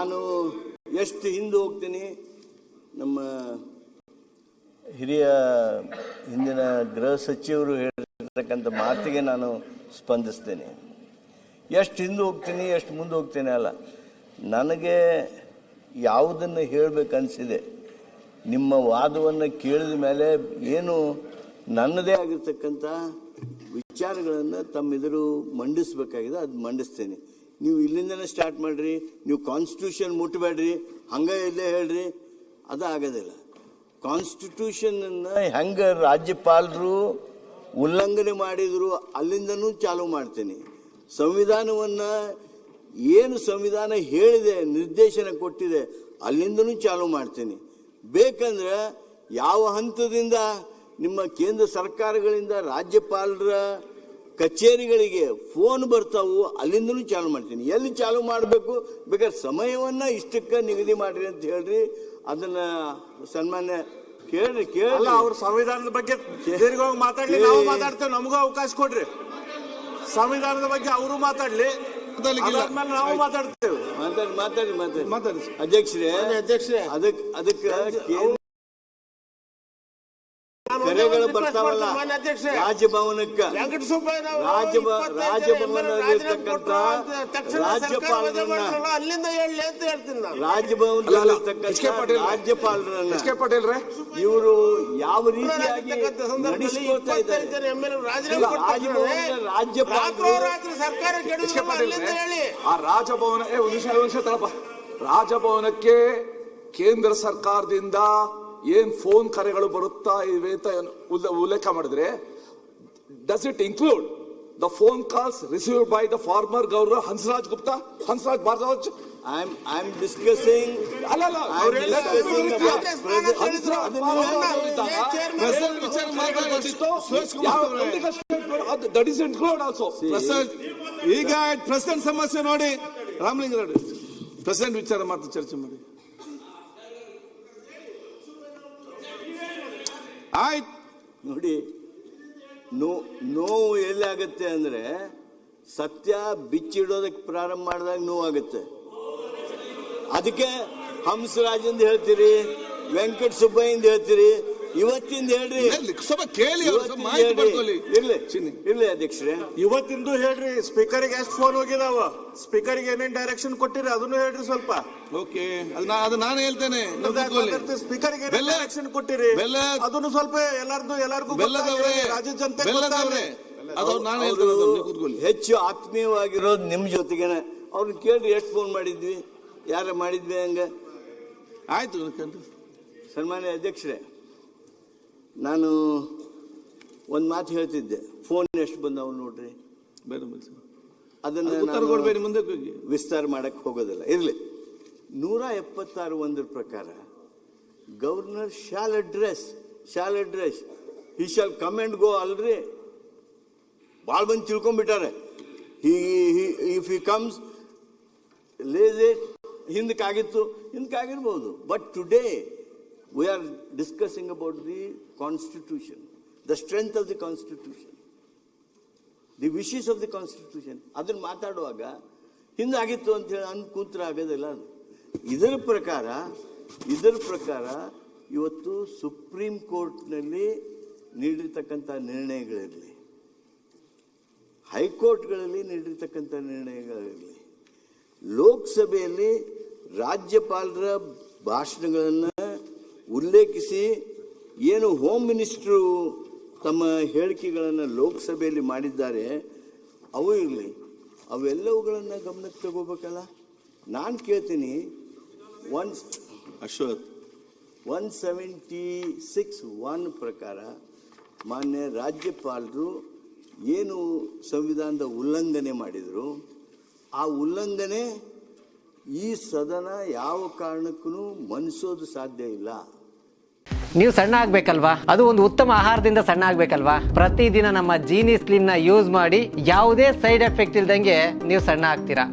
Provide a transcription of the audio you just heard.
ನಾನು ಎಷ್ಟು ಹಿಂದೆ ಹೋಗ್ತೀನಿ, ನಮ್ಮ ಹಿರಿಯ ಹಿಂದಿನ ಗೃಹ ಸಚಿವರು ಹೇಳಿರ್ತಕ್ಕಂಥ ಮಾತಿಗೆ ನಾನು ಸ್ಪಂದಿಸ್ತೇನೆ. ಎಷ್ಟು ಹಿಂದೆ ಹೋಗ್ತೀನಿ, ಎಷ್ಟು ಮುಂದೆ ಹೋಗ್ತೀನಿ ಅಲ್ಲ, ನನಗೆ ಯಾವುದನ್ನು ಹೇಳಬೇಕನ್ನಿಸಿದೆ ನಿಮ್ಮ ವಾದವನ್ನು ಕೇಳಿದ ಮೇಲೆ ಏನು ನನ್ನದೇ ಆಗಿರ್ತಕ್ಕಂಥ ವಿಚಾರಗಳನ್ನು ತಮ್ಮೆದುರು ಮಂಡಿಸ್ಬೇಕಾಗಿದೆ, ಅದು ಮಂಡಿಸ್ತೇನೆ. ನೀವು ಇಲ್ಲಿಂದನೇ ಸ್ಟಾರ್ಟ್ ಮಾಡಿರಿ, ನೀವು ಕಾನ್ಸ್ಟಿಟ್ಯೂಷನ್ ಮುಟ್ಟಬೇಡ್ರಿ, ಹಂಗೆ ಇಲ್ಲೇ ಹೇಳ್ರಿ, ಅದು ಆಗೋದಿಲ್ಲ. ಕಾನ್ಸ್ಟಿಟ್ಯೂಷನನ್ನು ಹೆಂಗೆ ರಾಜ್ಯಪಾಲರು ಉಲ್ಲಂಘನೆ ಮಾಡಿದ್ರು ಅಲ್ಲಿಂದನೂ ಚಾಲೂ ಮಾಡ್ತೀನಿ. ಸಂವಿಧಾನವನ್ನು ಏನು ಸಂವಿಧಾನ ಹೇಳಿದೆ, ನಿರ್ದೇಶನ ಕೊಟ್ಟಿದೆ, ಅಲ್ಲಿಂದನೂ ಚಾಲೂ ಮಾಡ್ತೀನಿ. ಬೇಕಂದ್ರೆ ಯಾವ ಹಂತದಿಂದ ನಿಮ್ಮ ಕೇಂದ್ರ ಸರ್ಕಾರಗಳಿಂದ ರಾಜ್ಯಪಾಲರ ಕಚೇರಿಗಳಿಗೆ ಫೋನ್ ಬರ್ತಾವು ಅಲ್ಲಿಂದನೂ ಚಾಲು ಮಾಡ್ತೀನಿ. ಎಲ್ಲಿ ಚಾಲು ಮಾಡಬೇಕು ಬೇಕಾದ್ರೆ ಸಮಯವನ್ನು ಇಷ್ಟಕ್ಕೆ ನಿಗದಿ ಮಾಡಿರಿ ಅಂತ ಹೇಳ್ರಿ. ಅದನ್ನ ಸನ್ಮಾನ್ಯ ಕೇಳ್ರಿ ಕೇಳಲ್ಲ. ಅವ್ರ ಸಂವಿಧಾನದ ಬಗ್ಗೆ ದೀರ್ಘವಾಗಿ ಮಾತಾಡ್ಲಿ, ನಾವು ಮಾತಾಡ್ತೇವೆ, ನಮಗೂ ಅವಕಾಶ ಕೊಡ್ರಿ. ಸಂವಿಧಾನದ ಬಗ್ಗೆ ಅವರು ಮಾತಾಡ್ಲಿ, ನಾವು ಮಾತಾಡ್ತೇವೆ. ಮಾತಾಡಿ ಅಧ್ಯಕ್ಷರೇ. ಅದಕ್ಕೆ ಕರೆಗಳು ಬರ್ತಾವಲ್ಲ ರಾಜಭವನಕ್ಕೆ, ರಾಜಭವನದಲ್ಲಿರ್ತಕ್ಕಂಥ ರಾಜ್ಯಪಾಲರನ್ನ, ರಾಜ್ಯಪಾಲರನ್ನ ಇವರು ಯಾವ ರೀತಿಯಾಗಿ ನಡೆಸ್ಕೊಳ್ತಾ ಇದ್ದಾರೆ, ರಾಜಭವನಕ್ಕೆ ಕೇಂದ್ರ ಸರ್ಕಾರದಿಂದ ಏನ್ ಫೋನ್ ಕರೆಗಳು ಬರುತ್ತಾ ಇವೆ ಅಂತ ಉಲ್ಲೇಖ ಮಾಡಿದ್ರೆ, does it include the phone calls received by the farmer governor Hansraj Gupta, Hansraj Bharadwaj? I'm discussing. That is included also. ಈಗ ಪ್ರೆಸಿಡೆಂಟ್ ಸಮಸ್ಯೆ ನೋಡಿ, ರಾಮಲಿಂಗಾರೆಡ್ಡಿ ಪ್ರೆಸಿಡೆಂಟ್ ವಿಚಾರ ಮಾತ್ರ ಚರ್ಚೆ ಮಾಡಿ. ಆಯ್ತು ನೋಡಿ, ನೋವು ಎಲ್ಲಿ ಆಗುತ್ತೆ ಅಂದ್ರೆ ಸತ್ಯ ಬಿಚ್ಚಿಡೋದಕ್ಕೆ ಪ್ರಾರಂಭ ಮಾಡಿದಾಗ ನೋವಾಗುತ್ತೆ. ಅದಕ್ಕೆ ಹಂಸರಾಜಿಂದ ಹೇಳ್ತೀರಿ, ವೆಂಕಟ ಸುಬ್ಬಯ್ಯಿಂದ ಹೇಳ್ತೀರಿ, ಇವತ್ತಿಂದ ಹೇಳ್ರಿ. ಇರ್ಲಿ ಅಧ್ಯಕ್ಷರೇ, ಇವತ್ತಿಂದು ಹೇಳ್ರಿ. ಸ್ಪೀಕರ್ಗೆ ಎಷ್ಟು ಫೋನ್ ಹೋಗಿದಾವ, ಸ್ಪೀಕರ್ಗೆ ಏನೇನ್ ಡೈರೆಕ್ಷನ್ ಕೊಟ್ಟಿರಿ ಅದನ್ನು ಹೇಳ್ರಿ ಸ್ವಲ್ಪ. ಓಕೆ, ಅದು ನಾನು ಹೇಳ್ತೇನೆ. ಸ್ಪೀಕರ್ಗೆ ಡೈರೆಕ್ಷನ್ ಕೊಟ್ಟಿರಿ ಅದನ್ನು ಸ್ವಲ್ಪ ಎಲ್ಲರಿಗೂ ರಾಜ್ಯ ಜನತೆ ಹೆಚ್ಚು ಆತ್ಮೀಯವಾಗಿರೋದು ನಿಮ್ ಜೊತೆಗೇನೆ. ಅವ್ರನ್ನ ಕೇಳ್ರಿ, ಎಷ್ಟು ಫೋನ್ ಮಾಡಿದ್ವಿ, ಯಾರ ಮಾಡಿದ್ವಿ ಹಂಗ. ಆಯ್ತು ಸನ್ಮಾನ್ಯ ಅಧ್ಯಕ್ಷರೇ, ನಾನು ಒಂದು ಮಾತು ಹೇಳ್ತಿದ್ದೆ, ಫೋನ್ ಎಷ್ಟು ಬಂದವು ನೋಡ್ರಿ, ಅದನ್ನ ಮುಂದೆ ವಿಸ್ತಾರ ಮಾಡಕ್ಕೆ ಹೋಗೋದಿಲ್ಲ. ಇರಲಿ, 176 ಒಂದರ ಪ್ರಕಾರ governor shall address he shall come and go ಅಲ್ರಿ. ಭಾಳ ಬಂದು ತಿಳ್ಕೊಂಡ್ಬಿಟ್ಟಾರೆ. ಇಫ್ ಹಿ ಕಮ್ಸ್ ಲೇಟ್ ಹಿಂದಕ್ಕಾಗಿರ್ಬೋದು. But today we are discussing about the constitution, the strength of the constitution, the wishes of the constitution. ಅದನ್ನ ಮಾತಾಡುವಾಗ ಹಿಂದಾಗಿತ್ತು ಅಂತ ಹೇಳಿ ಕೂತ್ರ ಆಗೋದಿಲ್ಲ. ಅದು ಇದರ ಪ್ರಕಾರ ಇವತ್ತು ಸುಪ್ರೀಂ ಕೋರ್ಟ್ನಲ್ಲಿ ನೀಡಿರ್ತಕ್ಕಂಥ ನಿರ್ಣಯಗಳಿರಲಿ, ಹೈಕೋರ್ಟ್ಗಳಲ್ಲಿ ನೀಡಿರ್ತಕ್ಕಂಥ ನಿರ್ಣಯಗಳಿರಲಿ, ಲೋಕಸಭೆಯಲ್ಲಿ ರಾಜ್ಯಪಾಲರ ಭಾಷಣಗಳನ್ನು ಉಲ್ಲೇಖಿಸಿ ಏನು ಹೋಮ್ ಮಿನಿಸ್ಟ್ರು ತಮ್ಮ ಹೇಳಿಕೆಗಳನ್ನು ಲೋಕಸಭೆಯಲ್ಲಿ ಮಾಡಿದ್ದಾರೆ, ಅವು ಇರಲಿ, ಅವೆಲ್ಲವುಗಳನ್ನು ಗಮನಕ್ಕೆ ತಗೋಬೇಕಲ್ಲ. ನಾನು ಕೇಳ್ತೀನಿ, 176(1) ಪ್ರಕಾರ ಮಾನ್ಯ ರಾಜ್ಯಪಾಲರು ಏನು ಸಂವಿಧಾನದ ಉಲ್ಲಂಘನೆ ಮಾಡಿದರು, ಆ ಉಲ್ಲಂಘನೆ ಈ ಸದನ ಯಾವ ಕಾರಣಕ್ಕೂ ಮನ್ನಿಸೋದು ಸಾಧ್ಯ ಇಲ್ಲ. ನೀವು ಸಣ್ಣ ಆಗ್ಬೇಕಲ್ವಾ? ಅದು ಒಂದು ಉತ್ತಮ ಆಹಾರದಿಂದ ಸಣ್ಣ ಆಗ್ಬೇಕಲ್ವಾ? ಪ್ರತಿದಿನ ನಮ್ಮ ಜೀನಿ ಸ್ಲಿಮ್ನ ಯೂಸ್ ಮಾಡಿ ಯಾವುದೇ ಸೈಡ್ ಎಫೆಕ್ಟ್ ಇಲ್ದಂಗೆ ನೀವು ಸಣ್ಣ ಆಗ್ತೀರಾ.